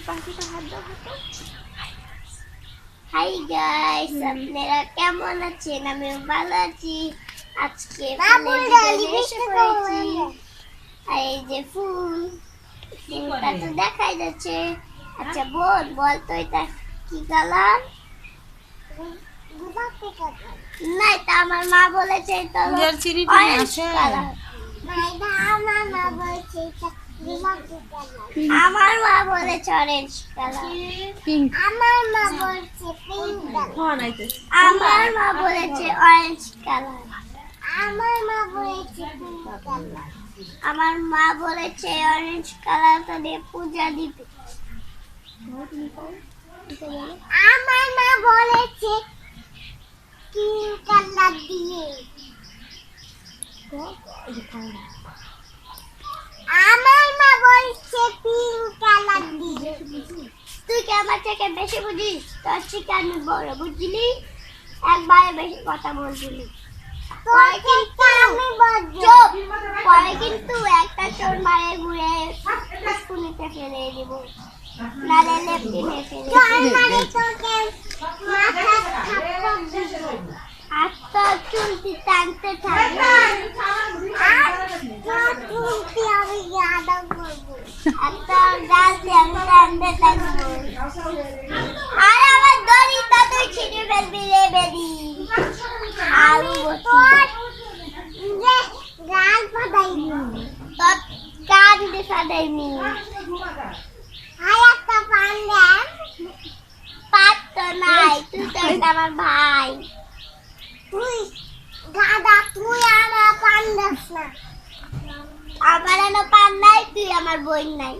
পাখিটা হাত দাও হাই গাইস, আপনারা কেমন আছেন? আমি ভালো আছি। আজকে এই যে ফুলটা তো দেখাই যাচ্ছে। আচ্ছা বল তো এটা কি কালার? না, এটা আমার মা বলেছে এটা অরেঞ্জ কালার। আমার মা বলেছে অরেঞ্জ কালার। আমার মা বলেছে পিঙ্ক কালার। আমার মা বলেছে অরেঞ্জ কালার। আমার মা বলেছে পিঙ্ক কালার। আমার মা বলেছে অরেঞ্জ কালারটা দিয়ে পূজা দিবে। আমার মা বলেছে পিঙ্ক কালার দিয়ে। আমার মা বলছে পিঙ্ক কালার দিয়ে। তুই কি আমার থেকে বেশি বুঝিস? তোর থেকে আমি বড়, বুঝলি? একবারে বেশি কথা বলছিলি। পরে কিন্তু একটা চোর মারে ঘুরে স্কুলিতে ফেলে দিব, নালে লেফটিনে ফেলে আর তোর চুলটি টানতে থাকবে। আর আমার দড়িটা তুই ছিঁড়ে ফেলবি রে বেরি। আলু গাল ফাটাইনি, তোর কান দিয়ে ফাটাইনি। আর একটা পান দেন। পাত তো নাই, তুই তো আমার ভাই। তুই গাদা, তুই আমার পান দাস না। আমার পান নাই, তুই আমার বই নাই।